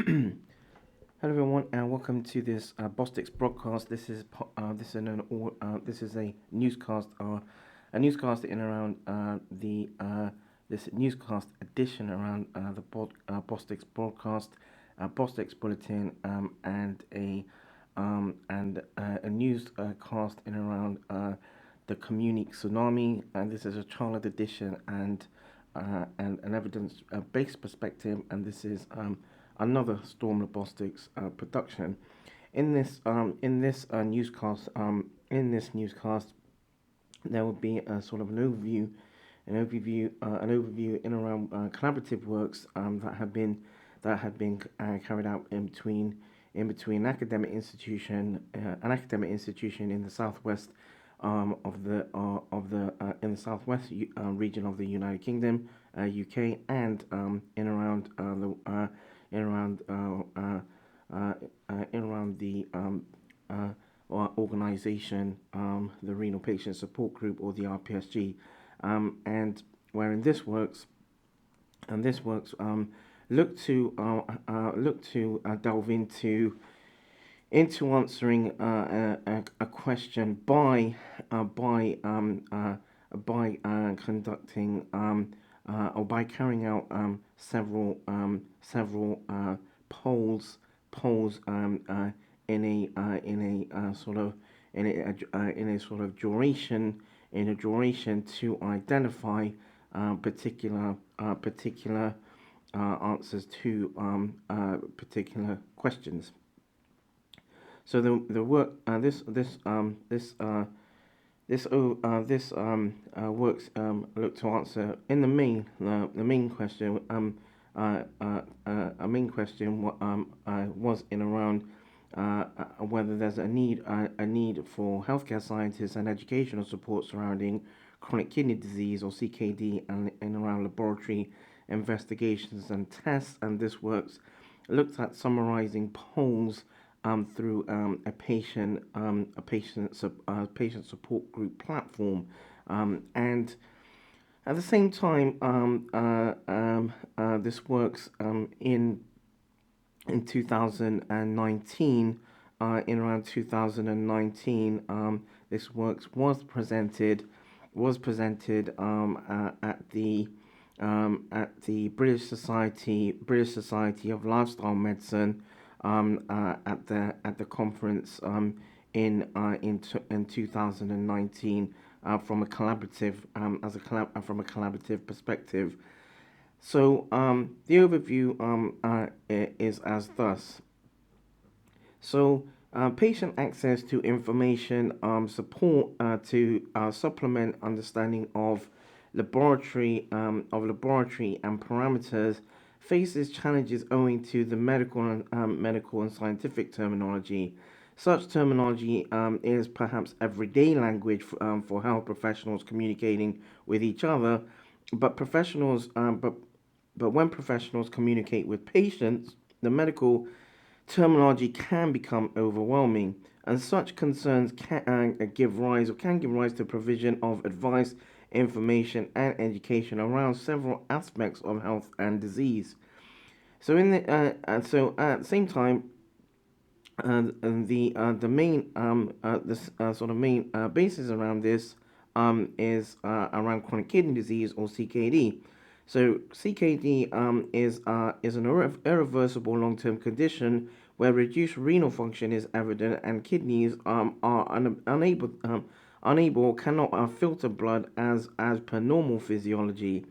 Hello everyone, and welcome to this Bostix broadcast. This is a newscast, a newscast in around this newscast edition around the Bostix broadcast, Bostix bulletin, and a newscast in around the Communique Tsunami. And this is a child edition and an evidence-based perspective, and this is another Storm Robotics production. In this newscast, there will be a sort of an overview in around collaborative works that have been carried out in between an academic institution in the southwest in the southwest region of the United Kingdom, UK, and in around the organization, the Renal Patient Support Group, or the RPSG, and wherein this works look to delve into answering a question by conducting or by carrying out several polls in a sort of duration to identify particular answers to particular questions. So the work works look to answer in the main question. A main question was in around whether there's a need for healthcare scientists and educational support surrounding chronic kidney disease, or CKD, and in around laboratory investigations and tests. And this works looked at summarizing polls through a patient support group platform, and at the same time, this works in 2019. In around 2019, this works was presented at the British Society of Lifestyle Medicine, at the conference in 2019, from a collaborative from a collaborative perspective. So the overview is as thus. So patient access to information support to supplement understanding of laboratory and parameters faces challenges owing to the medical and scientific terminology. Such terminology is perhaps everyday language for health professionals communicating with each other, but when professionals communicate with patients, the medical terminology can become overwhelming, and such concerns can give rise to provision of advice, information, and education around several aspects of health and disease. So at the same time, the main sort of main basis around this is around chronic kidney disease, or CKD. So CKD is an irreversible long-term condition where reduced renal function is evident, and kidneys are unable cannot filter blood as per normal physiology.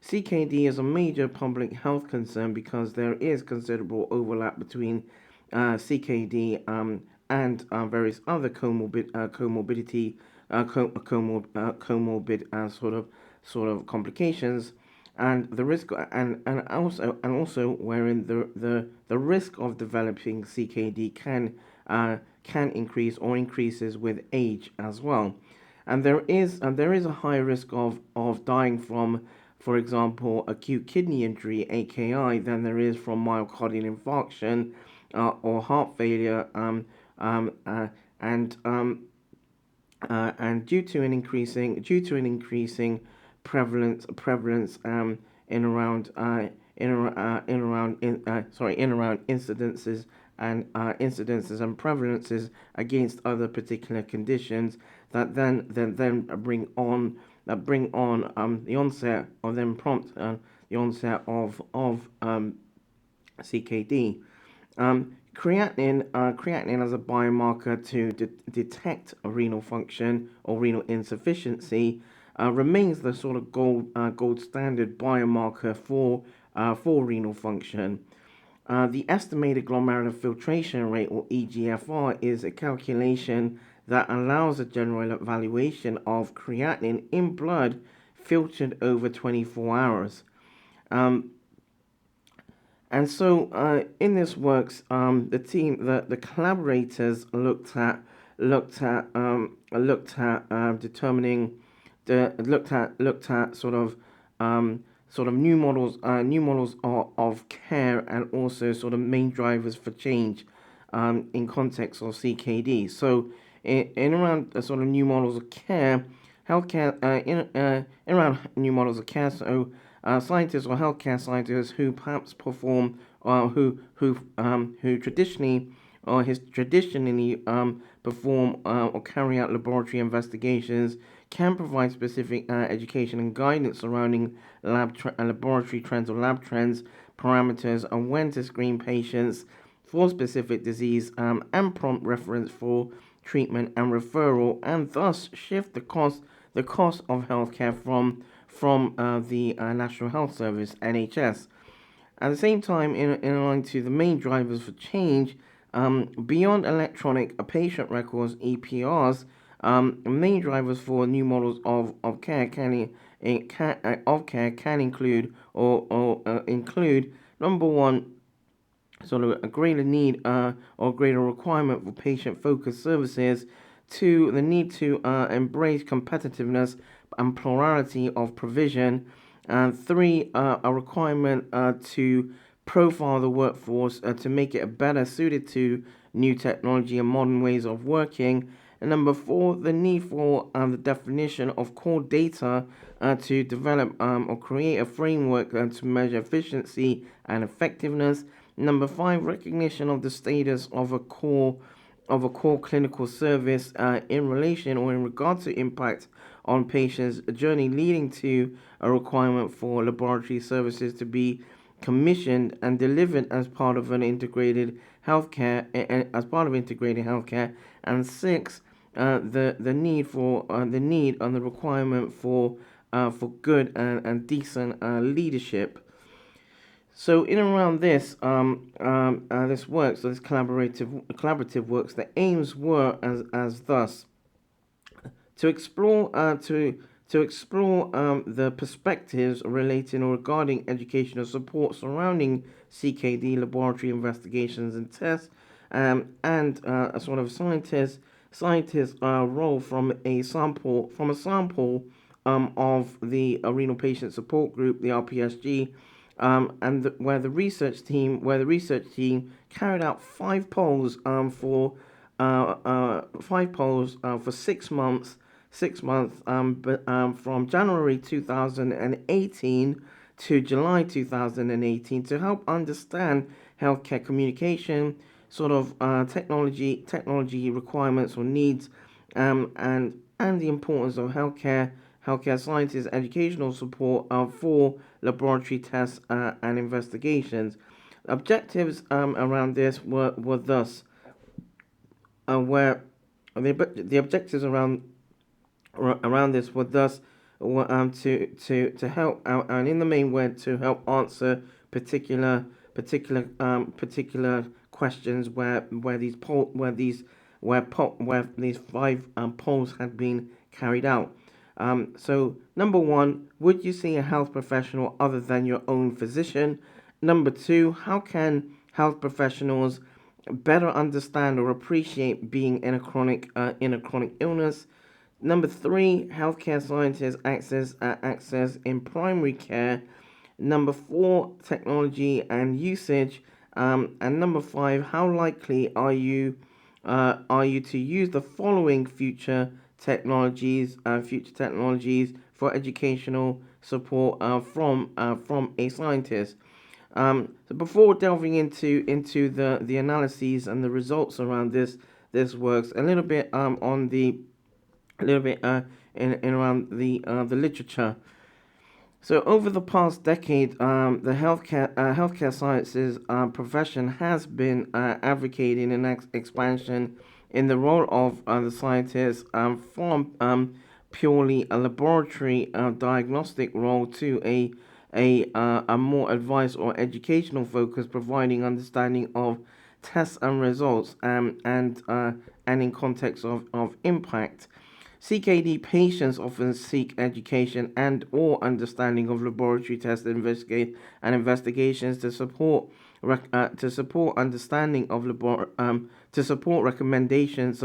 CKD is a major public health concern because there is considerable overlap between CKD and various other comorbid sort of complications, and the risk and also wherein the risk of developing CKD can increase or increases with age as well. And there is a high risk of dying from, for example, acute kidney injury, AKI, than there is from myocardial infarction or heart failure, and due to an increasing prevalence in in around incidences and prevalences against other particular conditions that then bring on the onset or then prompt the onset of CKD. Creatinine as a biomarker to detect a renal function or renal insufficiency remains the sort of gold standard biomarker for renal function. The estimated glomerular filtration rate, or EGFR, is a calculation that allows a general evaluation of creatinine in blood filtered over 24 hours. And so, in this works, the collaborators determining looked at sort of new models of care, and also sort of main drivers for change in context of CKD. So, in around sort of new models of care, healthcare in around new models of care. So, scientists or healthcare scientists who perhaps perform who traditionally perform or carry out laboratory investigations can provide specific education and guidance surrounding laboratory trends or lab trends, parameters, and when to screen patients for specific disease, and prompt reference for treatment and referral, and thus shift the cost of healthcare from the National Health Service (NHS). At the same time, in line to the main drivers for change, beyond electronic patient records (EPRs), main drivers for new models of care can include include number one, sort of a greater need or greater requirement for patient-focused services. Two, the need to embrace competitiveness and plurality of provision. Three, a requirement to profile the workforce to make it better suited to new technology and modern ways of working. And number four, the need for the definition of core data to develop or create a framework to measure efficiency and effectiveness. Number five, recognition of the status of a core clinical service in relation or in regard to impact on patients' journey, leading to a requirement for laboratory services to be commissioned and delivered as part of integrated healthcare. And six, the need and the requirement for good and decent leadership. So in and around this this works, so this collaborative works, the aims were as thus: to explore the perspectives relating or regarding educational support surrounding CKD laboratory investigations and tests, and a sort of scientist role from a sample of the renal patient support group, the RPSG. Where the research team carried out five polls for 6 months, from January 2018 to July 2018, to help understand healthcare communication, sort of technology requirements or needs, and the importance of healthcare sciences, educational support for laboratory tests and investigations. Objectives around this were thus, where the objectives around this were thus to help and in the main were to help answer particular questions where these five polls had been carried out. So number one, would you see a health professional other than your own physician? Number two, how can health professionals better understand or appreciate being in a chronic illness? Number three, healthcare scientists access in primary care. Number four, technology and usage. And number five, how likely are you to use the following future technologies for educational support from a scientist? So before delving into the analyses and the results around this works, a little bit on the a little bit in around the literature. So over the past decade, the healthcare sciences profession has been advocating an expansion in the role of the scientist from purely a laboratory diagnostic role to a more advice or educational focus, providing understanding of tests and results and in context of impact. CKD patients often seek education and or understanding of laboratory tests and investigations to support understanding of to support recommendations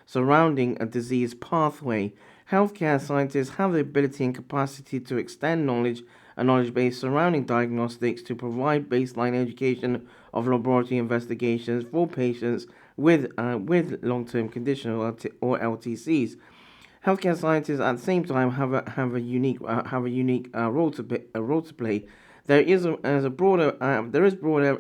surrounding a disease pathway. Healthcare scientists have the ability and capacity to extend a knowledge base surrounding diagnostics to provide baseline education of laboratory investigations for patients with long-term conditions or LTCs. Healthcare scientists at the same time have a unique role to play. There is broader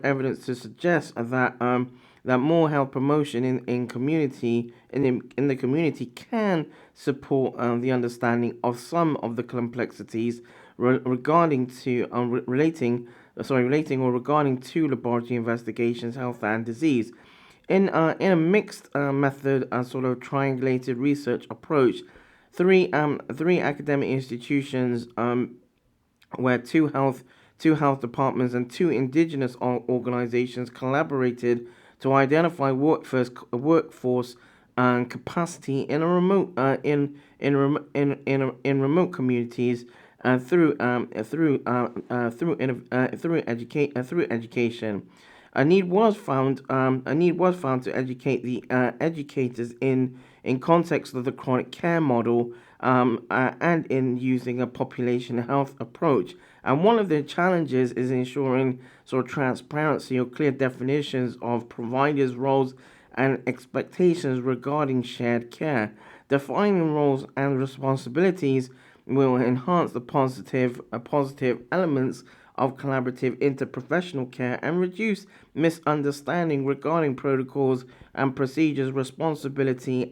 evidence to suggest that more health promotion in the community can support the understanding of some of the complexities regarding to relating or regarding to laboratory investigations, health and disease. In a mixed method, sort of triangulated research approach, three academic institutions, where two health departments and two indigenous organizations collaborated to identify workforce capacity in a remote in remote communities through education. A need was found to educate the educators in context of the chronic care model, and in using a population health approach. And one of the challenges is ensuring sort of transparency or clear definitions of providers' roles and expectations regarding shared care. Defining roles and responsibilities will enhance the positive elements of collaborative interprofessional care and reduce misunderstanding regarding protocols and procedures, responsibilities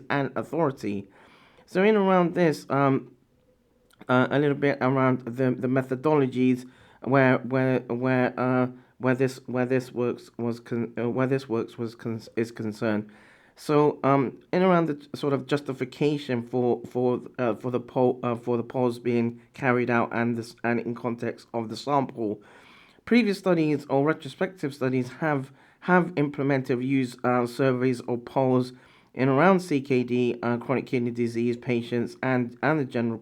and authority. So in around this, a little bit around the methodologies where this works was where this works was is concerned. So in around the sort of justification for the polls being carried out and in context of the sample, previous studies or retrospective studies have implemented use surveys or polls in around CKD, chronic kidney disease patients and the general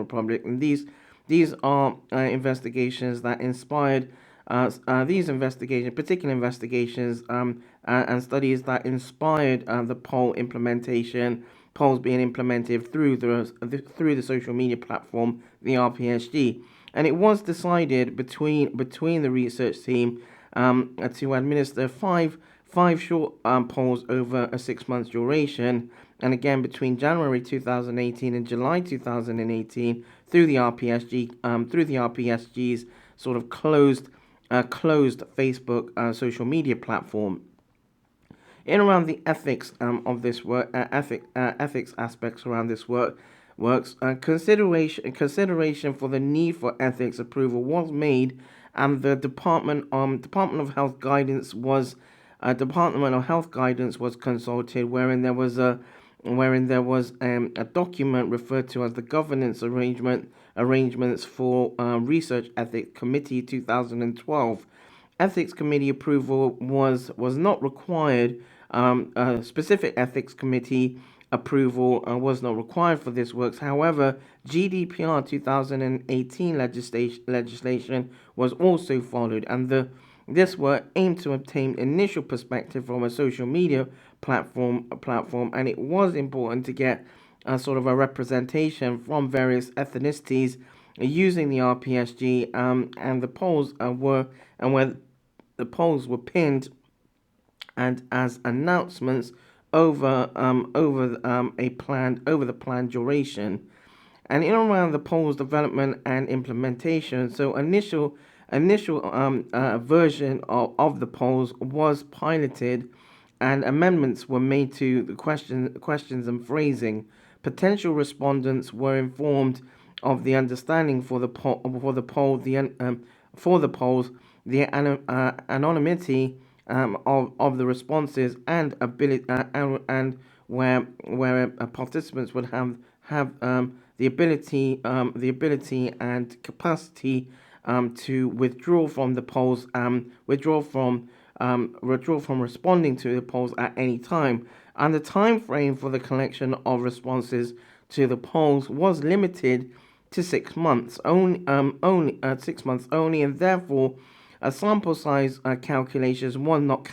public, and these are investigations that inspired particular investigations and studies that inspired the polls being implemented through the social media platform, the RPSG, and it was decided between the research team to administer five short polls over a 6 month duration, and again between January 2018 and July 2018 through the RPSG's sort of closed Facebook social media platform. In around the ethics of this work, ethics aspects around this works, consideration for the need for ethics approval was made, and the Department of Health guidance was consulted, wherein there was a document referred to as the governance arrangements for Research Ethics Committee 2012. Ethics Committee approval was not required. Specific Ethics Committee approval was not required for this works. However, GDPR 2018 legislation was also followed, and this work aimed to obtain initial perspective from a social media platform, and it was important to get a sort of a representation from various ethnicities using the RPSG, and the polls where the polls were pinned and as announcements over the planned duration. And in and around the poll's development and implementation, so initial version of the polls was piloted, and amendments were made to the questions and phrasing. Potential respondents were informed of the understanding for the poll, for the polls, the anonymity of the responses, and ability and where participants would have the ability and capacity to withdraw from the polls, withdraw from responding to the polls at any time. And the time frame for the collection of responses to the polls was limited to 6 months, only 6 months only, and therefore a sample size calculations was not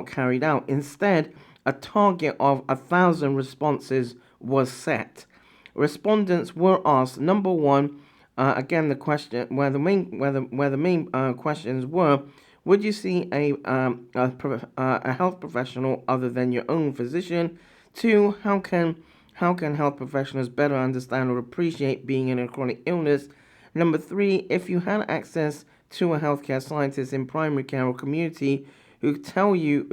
carried out. Instead, a target of 1,000 responses was set. Respondents were asked, number one, again the question where the main questions were: would you see a health professional other than your own physician? Two, how can health professionals better understand or appreciate being in a chronic illness? Number three, if you had access to a healthcare scientist in primary care or community who could tell you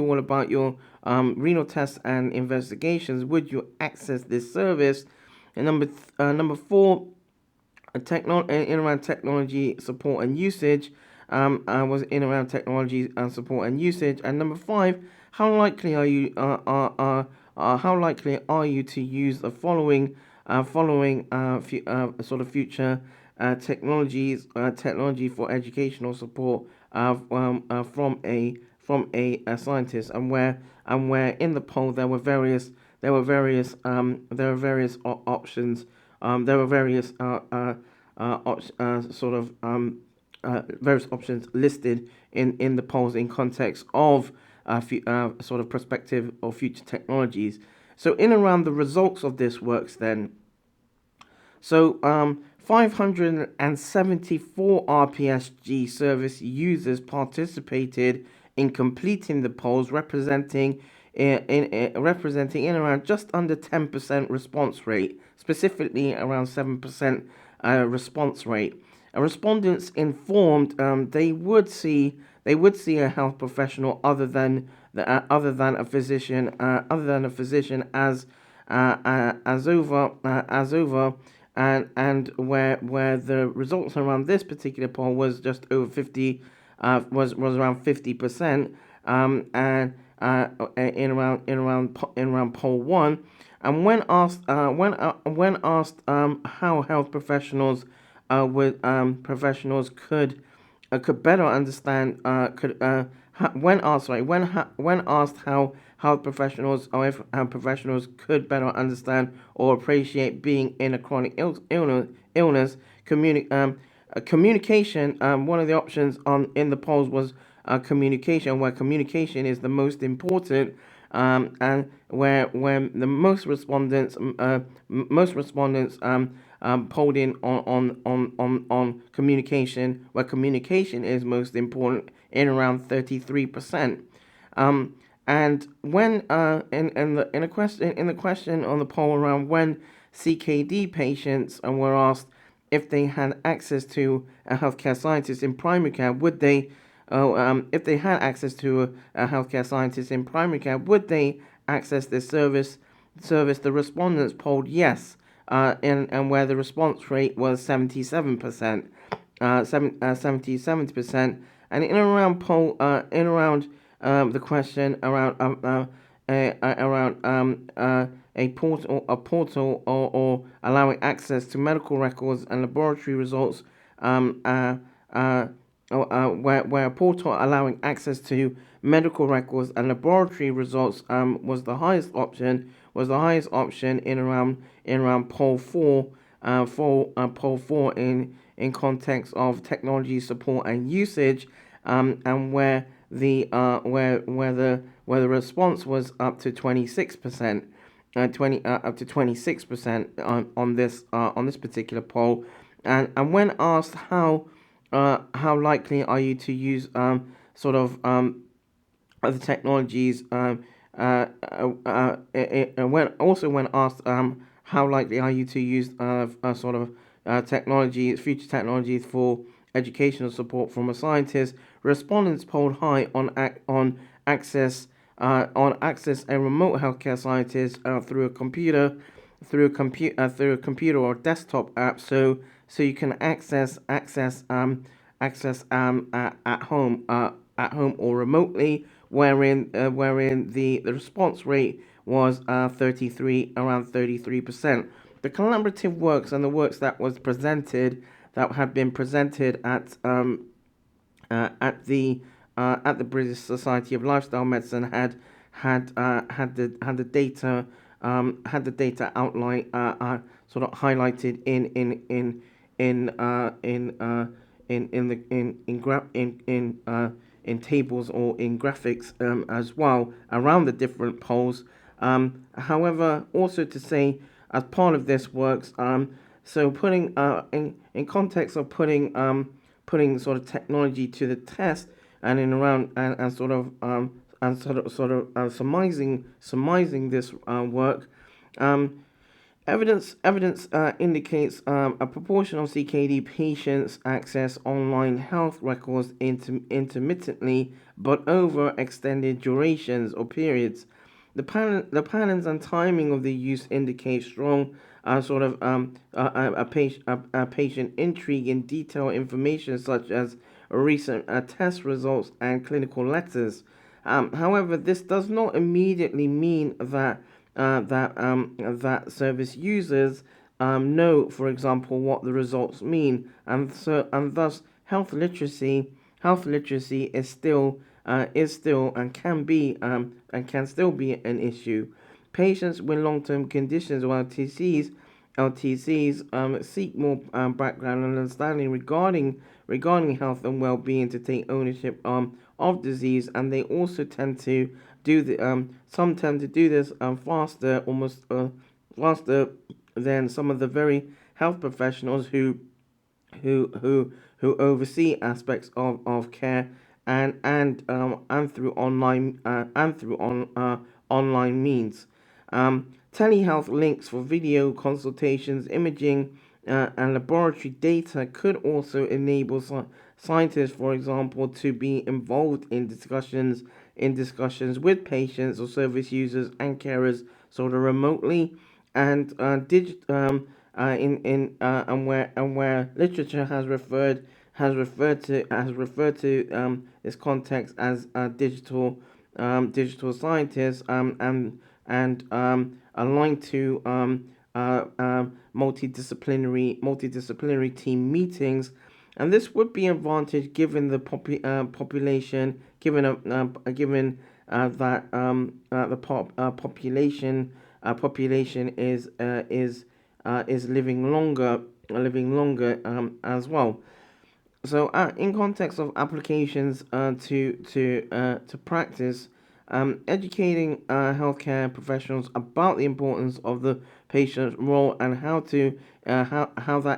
all about your renal tests and investigations, would you access this service? And number four, in around technology support and usage, was in around technology support and usage. And number five, how likely are you how likely are you to use the following sort of future technology for educational support from a scientist? And where in the poll there were various options. There were various various options listed in the polls in context of sort of prospective or future technologies. So in and around the results of this works then. So 574 RPSG service users participated in completing the polls, representing in around just under 10% response rate, specifically around 7% response rate. Respondents informed they would see a health professional other than a physician as over and where the results around this particular poll was just over 50 was around 50%, and in around poll one. And when asked how health professionals could better understand could when asked when asked how health professionals or if professionals could better understand or appreciate being in a chronic illness, communication. One of the options on in the polls was communication, where communication is the most important, and where when the most respondents polled in on communication, where communication is most important, in around 33%. And when in the question on the poll around when CKD patients were asked if they had access to a healthcare scientist in primary care, would they if they had access to a healthcare scientist in primary care, would they access this service? The respondents polled yes, and where the response rate was 77%, 70%, and in and around poll, in around the question around a portal or allowing access to medical records and laboratory results, where a portal allowing access to medical records and laboratory results was the highest option, in around poll four, poll four in context of technology support and usage, and where the response was up to 26%, up to 26% on this particular poll. And when asked how likely are you to use other technologies, when asked how likely are you to use future technologies for educational support from a scientist? Respondents polled high on access access a remote healthcare scientist through a computer or desktop app, so you can access at home or remotely, wherein the response rate was 33 around 33%. The collaborative works and the works that had been presented uh, at the at the British Society of Lifestyle Medicine had the data had the data outline sort of highlighted in tables or in graphics as well around the different polls. However, also to say, as part of this works, so putting in context of putting sort of technology to the test and in around and surmising this work. Um, Evidence indicates a proportion of CKD patients access online health records intermittently, but over extended durations or periods. The patterns and timing of the use indicate strong patient intrigue in detailed information such as recent test results and clinical letters. However, this does not immediately mean that service users know, for example, what the results mean, and thus health literacy is still and can still be an issue. Patients with long-term conditions or LTCs seek more background and understanding regarding health and well-being to take ownership of disease, and they also tend to some tend to do this faster than some of the very health professionals who oversee aspects of care and through online means. Telehealth links for video consultations, imaging, and laboratory data could also enable scientists, for example, to be involved in discussions with patients or service users and carers sort of remotely and where literature has referred to this context as digital scientists and aligned to multidisciplinary team meetings, and this would be an advantage given the population, given that the population is living longer as well. So, in context of applications to practice, educating healthcare professionals about the importance of the patient's role and how that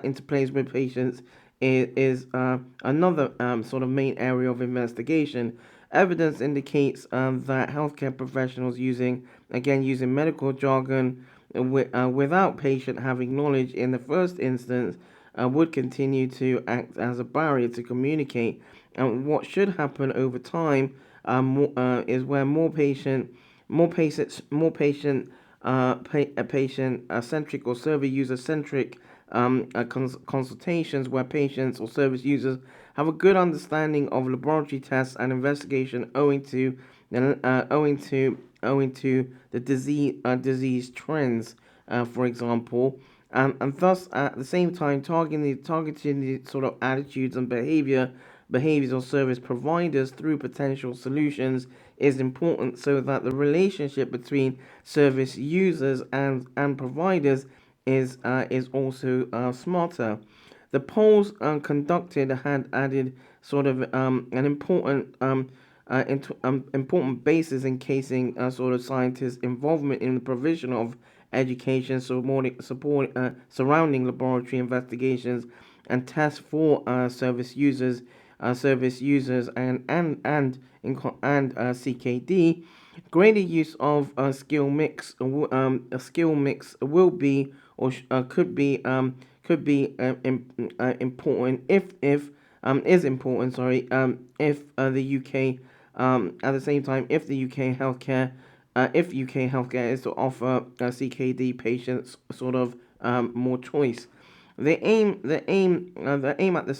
interplays with patients is another sort of main area of investigation. Evidence indicates that healthcare professionals using medical jargon without patient having knowledge in the first instance would continue to act as a barrier to communicate. And what should happen over time is where patient centric or survey user centric consultations, where patients or service users have a good understanding of laboratory tests and investigation owing to the disease trends, for example, and thus at the same time targeting the sort of attitudes and behaviors of service providers through potential solutions is important, so that the relationship between service users and providers is also smarter. The polls conducted had added sort of an important basis in casing sort of scientists' involvement in the provision of education, support surrounding laboratory investigations and tests for service users and CKD. Greater use of a skill mix will be could be important if is important. Sorry, if the UK at the same time, if the UK healthcare if UK healthcare is to offer CKD patients sort of more choice. The aim at the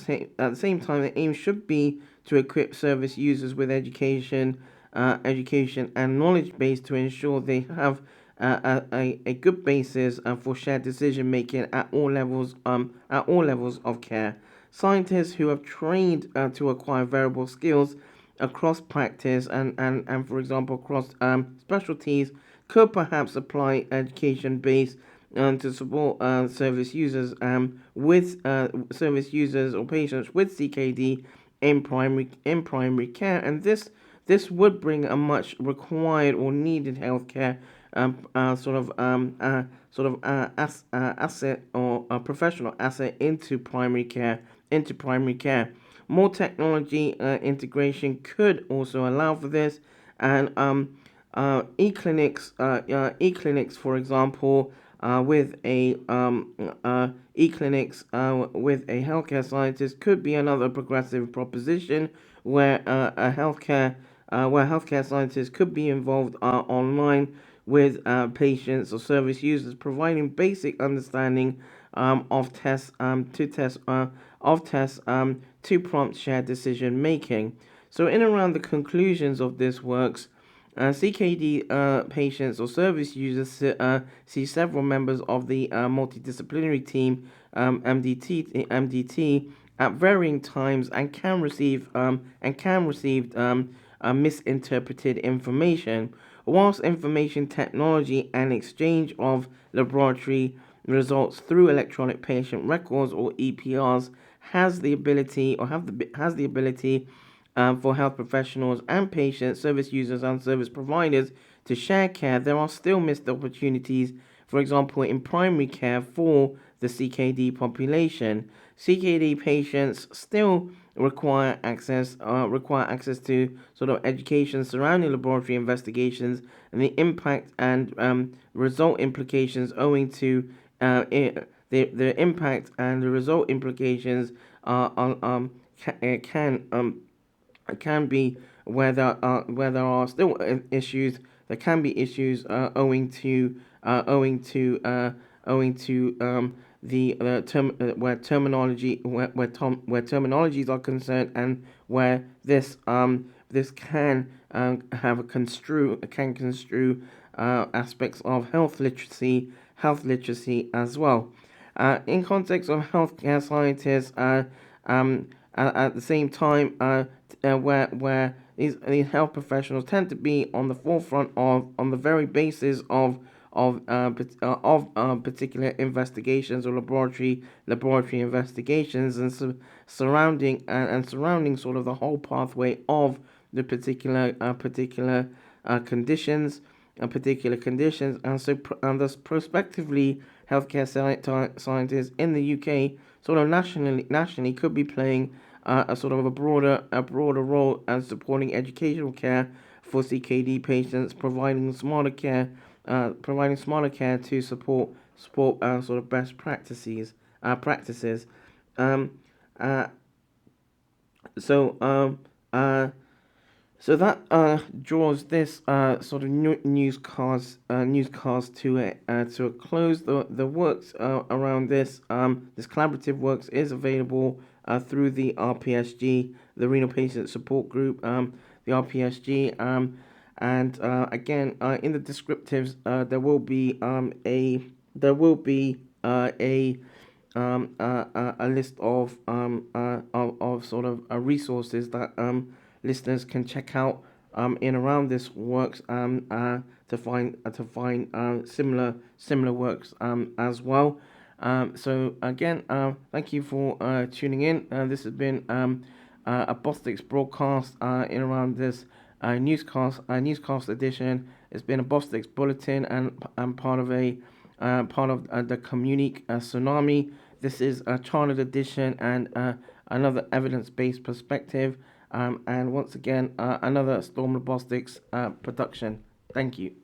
same time, the aim should be to equip service users with education and knowledge base to ensure they have a good basis for shared decision making at all levels of care. Scientists who have trained to acquire variable skills across practice and for example across specialties could perhaps apply education based to support service users or patients with CKD in primary care, and this would bring a much required or needed healthcare asset or a professional asset into primary care. More technology integration could also allow for this, and e-clinics, for example, with a healthcare scientist could be another progressive proposition where where healthcare scientists could be involved online with patients or service users, providing basic understanding of tests to prompt shared decision making. So, in and around the conclusions of this works, CKD patients or service users see several members of the multidisciplinary team, MDT, at varying times and can receive misinterpreted information. Whilst information technology and exchange of laboratory results through electronic patient records or EPRs has the ability for health professionals and patients, service users and service providers to share care, there are still missed opportunities, for example, in primary care for the CKD population. CKD patients still require access to sort of education surrounding laboratory investigations and the impact and result implications owing to the impact and the result implications can be where there are still issues. There can be issues owing to the where where terminologies are concerned, and where this can have a construe aspects of health literacy as well. In context of healthcare scientists, at the same time, where these health professionals tend to be on the forefront of on the very basis of particular investigations or laboratory investigations, and surrounding sort of the whole pathway of the particular conditions, and so and thus prospectively healthcare scientists in the UK sort of nationally could be playing a sort of a broader role as supporting educational care for CKD patients, providing smarter care to support sort of best practices. Um, uh, so um, uh, so that draws this sort of newscast to a close. The works around this collaborative works is available through the RPSG, the Renal Patient Support Group, the RPSG, and again in the descriptives there will be a list of sort of resources that listeners can check out in around this works to find similar works as well. So again, thank you for tuning in. This has been a Bostix broadcast in around this newscast edition. It's been a Bostix bulletin and part of the Communique Tsunami. This is a chartered edition and another evidence-based perspective. And once again, another Storm Bostix production. Thank you.